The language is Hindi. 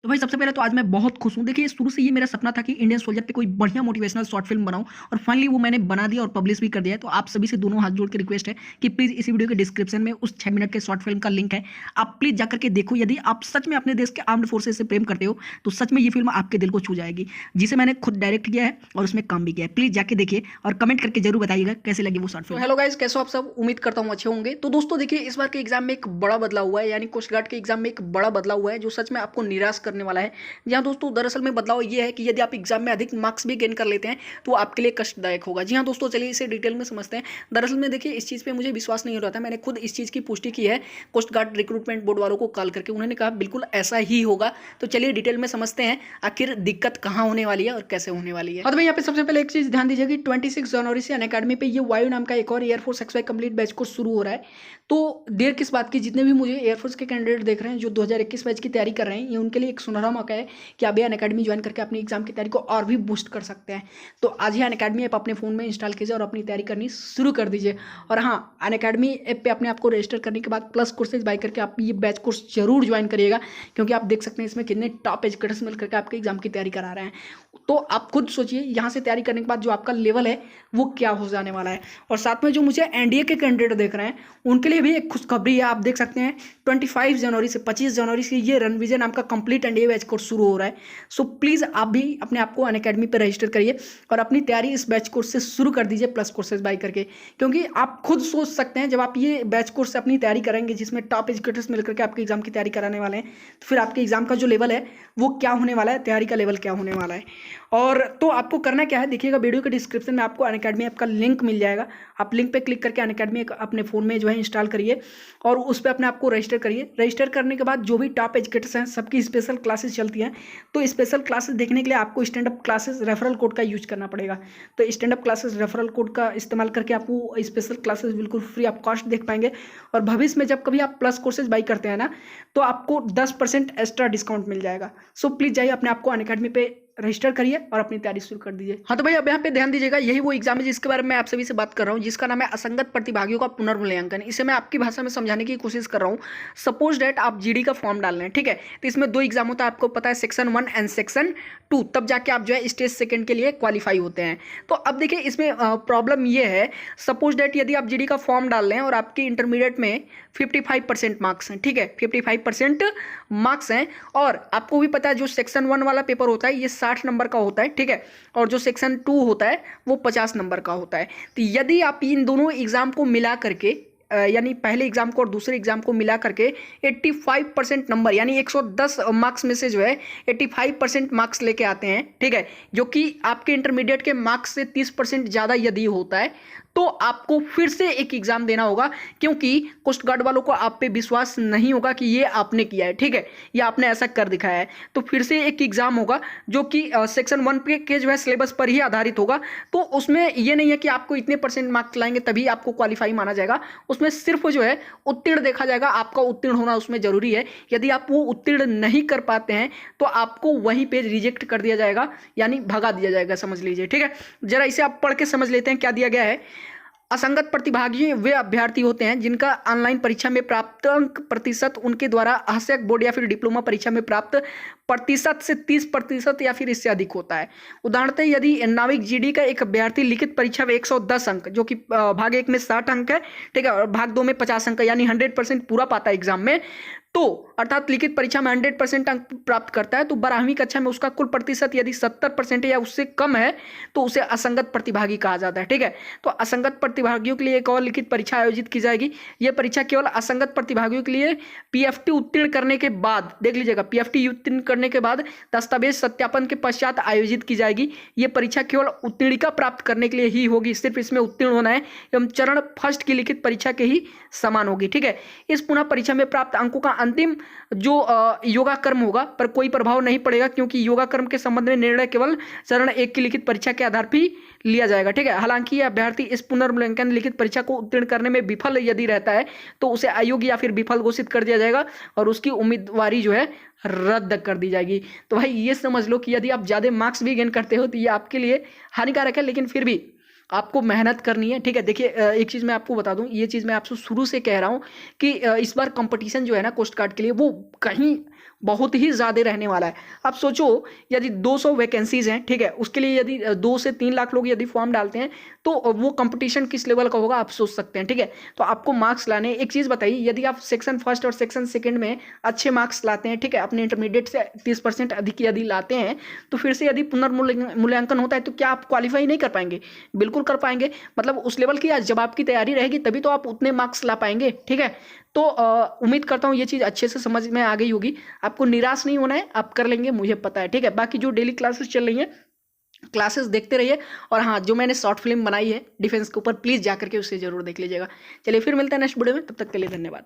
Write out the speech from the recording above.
तो भाई सबसे पहले तो आज मैं बहुत खुश हूँ। देखिए शुरू से ये मेरा सपना था कि इंडियन सोल्जर पे कोई बढ़िया मोटिवेशनल शॉर्ट फिल्म बनाऊँ और फाइनली वो मैंने बना दिया और पब्लिश भी कर दिया है। तो आप सभी से दोनों हाथ जोड़ के रिक्वेस्ट है कि प्लीज़ इसी वीडियो के डिस्क्रिप्शन में उस 6 मिनट के शॉर्ट फिल्म का लिंक है, आप प्लीज़ जाकर के देखो। यदि आप सच में अपने देश के आर्म्ड फोर्सेज से प्रेम करते हो तो सच में ये फिल्म आपके दिल को छू जाएगी, जिसे मैंने खुद डायरेक्ट किया है और उसमें काम भी किया है। प्लीज़ जाके देखिए और कमेंट करके जरूर बताइएगा कैसे लगी वो शॉर्ट फिल्म। हेलो गाइस, कैसे हो आप सब? उम्मीद करता हूँ अच्छे होंगे। तो दोस्तों देखिए, इस बार के एग्जाम में एक बड़ा बदलाव हुआ है, यानी कोस्ट गार्ड के एग्जाम में एक बड़ा बदलाव हुआ है जो सच में आपको निराश करने वाला है। जी हाँ दोस्तों, दरअसल में बदलाव ये है कि यदि आप एग्जाम में अधिक मार्क्स भी गेन कर लेते हैं तो आपके लिए कष्टदायक होगा। जी हाँ दोस्तों, चलिए इसे डिटेल में समझते हैं। दरअसल में देखिए, इस चीज़ पे मुझे विश्वास नहीं हो रहा था, मैंने खुद इस चीज़ की पुष्टि की है कोस्ट गार्ड रिक्रूटमेंट बोर्ड वालों को कॉल करके, उन्होंने कहा बिल्कुल ऐसा ही होगा। तो चलिए डिटेल में समझते हैं आखिर दिक्कत कहाँ होने वाली है और कैसे होने वाली है। और भाई यहाँ पे सबसे पहले एक चीज़ ध्यान दीजिए कि 26 जनवरी से अनअकैडमी पे ये वायु नाम का एक और air force XY complete batch course शुरू हो रहा है। तो देर किस बात की, जितने भी मुझे एयरफोर्स के कैंडिडेट देख रहे हैं जो 2021 बैच की तैयारी कर रहे हैं, ये उनके लिए एक सुनहरा मौका है कि आप अनअकैडमी ज्वाइन करके अपनी एग्जाम की तैयारी को और भी बूस्ट कर सकते हैं। तो आज ही अनअकैडमी ऐप अपने फ़ोन में इंस्टॉल कीजिए और अपनी तैयारी करनी शुरू कर दीजिए। और हाँ, अनअकैडमी ऐप पे अपने आप को रजिस्टर करने के बाद प्लस कोर्सेज बाय करके आप ये बैच कोर्स जरूर ज्वाइन करिएगा, क्योंकि आप देख सकते हैं इसमें कितने टॉप एजुकेटर्स मिल करके आपके एग्जाम की तैयारी करा रहे हैं। तो आप खुद सोचिए, यहाँ से तैयारी करने के बाद जो आपका लेवल है वो क्या हो जाने वाला है। और साथ में जो मुझे एनडीए के कैंडिडेट देख रहे हैं उनके लिए भी एक खुशखबरी है। आप देख सकते हैं 25 जनवरी से 25 जनवरी से ये रणविजय नाम का कंप्लीट एनडीए बैच कोर्स शुरू हो रहा है। सो प्लीज़ आप भी अपने आप को अनअकैडमी पर रजिस्टर करिए और अपनी तैयारी इस बैच कोर्स से शुरू कर दीजिए प्लस कोर्सेज बाय करके। क्योंकि आप खुद सोच सकते हैं, जब आप ये बैच कोर्स से अपनी तैयारी करेंगे जिसमें टॉप एजुकेटर्स मिलकर के आपके एग्जाम की तैयारी कराने वाले हैं, तो फिर आपके एग्जाम का जो लेवल है वो क्या होने वाला है, तैयारी का लेवल क्या होने वाला है। और तो आपको करना क्या है, देखिएगा वीडियो के डिस्क्रिप्शन में आपको अनअकैडमी ऐप का लिंक मिल जाएगा। आप लिंक पे क्लिक करके अनअकैडमी अपने फ़ोन में जो है इंस्टॉल करिए और उस पर अपने आप को रजिस्टर करिए। रजिस्टर करने के बाद जो भी टॉप एजुकेटर्स हैं सबकी स्पेशल क्लासेस चलती हैं, तो स्पेशल क्लासेस देखने के लिए आपको stand up classes referral code का यूज करना पड़ेगा। तो stand up classes referral code का इस्तेमाल करके आपको स्पेशल क्लासेस बिल्कुल फ्री ऑफ कॉस्ट देख पाएंगे। और भविष्य में जब कभी आप प्लस कोर्सेज बाई करते हैं ना, तो आपको 10% एक्स्ट्रा डिस्काउंट मिल जाएगा। सो प्लीज़ जाइए अपने आपको अनअकैडमी पे रजिस्टर करिए और अपनी तैयारी शुरू कर दीजिए। हाँ तो भाई अब यहाँ पे ध्यान दीजिएगा, यही वो एग्जाम है जिसके बारे में मैं आप सभी से बात कर रहा हूँ, जिसका नाम है असंगत प्रतिभागियों का पुनर्मूल्यांकन। इसे मैं आपकी भाषा में समझाने की कोशिश कर रहा हूँ। सपोज डेट आप जीडी का फॉर्म डाल रहे हैं, ठीक है, तो इसमें 2 एग्जाम होता है, आपको पता है, सेक्शन 1 एंड सेक्शन 2, तब जाके आप जो है स्टेज सेकंड के लिए क्वालिफाई होते हैं। तो अब देखिए इसमें प्रॉब्लम ये है, सपोज डेट यदि आप जीडी का फॉर्म डाल रहे हैं और आपकी इंटरमीडिएट में 55% मार्क्स हैं, ठीक है, 55% मार्क्स हैं, और आपको भी पता है जो सेक्शन 1 वाला पेपर होता है ये 60 नंबर का होता है, ठीक है, और जो सेक्शन 2 होता है वो 50 नंबर का होता है। तो यदि आप इन दोनों एग्जाम को मिला करके यानी पहले एग्जाम को और दूसरे एग्जाम को मिला करके 85% नंबर यानी 110 मार्क्स में से जो है 85% मार्क्स लेके आते हैं, ठीक है, जो कि आपके इंटरमीडिएट के मार्क्स से 30% ज़्यादा यदि होता है, तो आपको फिर से एक एग्जाम देना होगा, क्योंकि कोस्ट गार्ड वालों को आप पे विश्वास नहीं होगा कि ये आपने किया है, ठीक है, ये आपने ऐसा कर दिखाया है। तो फिर से एक एग्जाम होगा जो कि सेक्शन 1 के जो है सिलेबस पर ही आधारित होगा। तो उसमें ये नहीं है कि आपको इतने परसेंट मार्क्स लाएंगे तभी आपको क्वालिफाई माना जाएगा, उसमें सिर्फ जो है उत्तीर्ण देखा जाएगा, आपका उत्तीर्ण होना उसमें जरूरी है। यदि आप वो उत्तीर्ण नहीं कर पाते हैं तो आपको वहीं पे रिजेक्ट कर दिया जाएगा, यानी भगा दिया जाएगा, समझ लीजिए, ठीक है। जरा इसे आप पढ़ के समझ लेते हैं क्या दिया गया है। असंगत प्रतिभागी वे अभ्यर्थी होते हैं जिनका ऑनलाइन परीक्षा में प्राप्त अंक प्रतिशत उनके द्वारा आवश्यक बोर्ड या फिर डिप्लोमा परीक्षा में प्राप्त प्रतिशत से 30% या फिर इससे अधिक होता है। उदाहरणतः यदि नाविक जीडी का एक अभ्यर्थी लिखित परीक्षा में 110 अंक, जो कि भाग 1 में 60 अंक है, ठीक है, और भाग 2 में 50 अंक यानी 100% पूरा पाता है एग्जाम में, तो अर्थात लिखित परीक्षा में 100% अंक प्राप्त करता है, तो 12वीं कक्षा में उसका कुल प्रतिशत यदि 70% या उससे कम है तो उसे असंगत प्रतिभागी कहा जाता है, ठीक है। तो असंगत प्रतिभागियों के लिए एक और लिखित परीक्षा आयोजित की जाएगी। यह परीक्षा केवल असंगत प्रतिभागियों के लिए पीएफटी उत्तीर्ण करने के बाद, देख लीजिएगा, पीएफटी उत्तीर्ण करने के बाद दस्तावेज सत्यापन के पश्चात आयोजित की जाएगी। यह परीक्षा केवल उत्तीर्णिका प्राप्त करने के लिए ही होगी, सिर्फ इसमें उत्तीर्ण होना है एवं चरण फर्स्ट की लिखित परीक्षा के ही समान होगी, ठीक है। इस पुनः परीक्षा में प्राप्त अंकों का अंतिम जो योगा कर्म होगा पर कोई प्रभाव नहीं पड़ेगा, क्योंकि योगा कर्म के संबंध में निर्णय केवल चरण 1 की लिखित परीक्षा के आधार पर लिया जाएगा, ठीक है। हालांकि यह अभ्यर्थी इस पुनर्मूल्यांकन लिखित परीक्षा को उत्तीर्ण करने में विफल यदि रहता है तो उसे अयोग्य या फिर विफल घोषित कर दिया जाएगा और उसकी उम्मीदवारी जो है रद्द कर दी जाएगी। तो भाई ये समझ लो कि यदि आप ज़्यादा मार्क्स भी गेन करते हो तो ये आपके लिए हानिकारक है, लेकिन फिर भी आपको मेहनत करनी है, ठीक है। देखिए एक चीज़ मैं आपको बता दूं, ये चीज़ मैं आपसे शुरू से कह रहा हूं कि इस बार कंपटीशन जो है ना कोस्ट गार्ड के लिए वो कहीं बहुत ही ज़्यादा रहने वाला है। आप सोचो यदि 200 वैकेंसीज हैं, ठीक है, उसके लिए यदि 2 से 3 लाख लोग यदि फॉर्म डालते हैं तो वो कंपटीशन किस लेवल का होगा आप सोच सकते हैं, ठीक है। तो आपको मार्क्स लाने, एक चीज़ बताइए, यदि आप सेक्शन फर्स्ट और सेक्शन सेकंड में अच्छे मार्क्स लाते हैं, ठीक है, अपने इंटरमीडिएट से 30% अधिक यदि लाते हैं, तो फिर से यदि पुनर्मूल्यांकन होता है तो क्या आप क्वालिफाई नहीं कर पाएंगे? बिल्कुल कर पाएंगे। मतलब उस लेवल की जब आपकी तैयारी रहेगी तभी तो आप उतने मार्क्स ला पाएंगे, ठीक है। तो उम्मीद करता हूँ ये चीज़ अच्छे से समझ में आ गई होगी। आपको निराश नहीं होना है, आप कर लेंगे, मुझे पता है, ठीक है। बाकी जो डेली क्लासेस चल रही हैं, क्लासेस देखते रहिए। और हाँ, जो मैंने शॉर्ट फिल्म बनाई है डिफेंस के ऊपर, प्लीज़ जा करके उसे जरूर देख लीजिएगा। चलिए फिर मिलते हैं नेक्स्ट वीडियो में, तब तक के लिए धन्यवाद।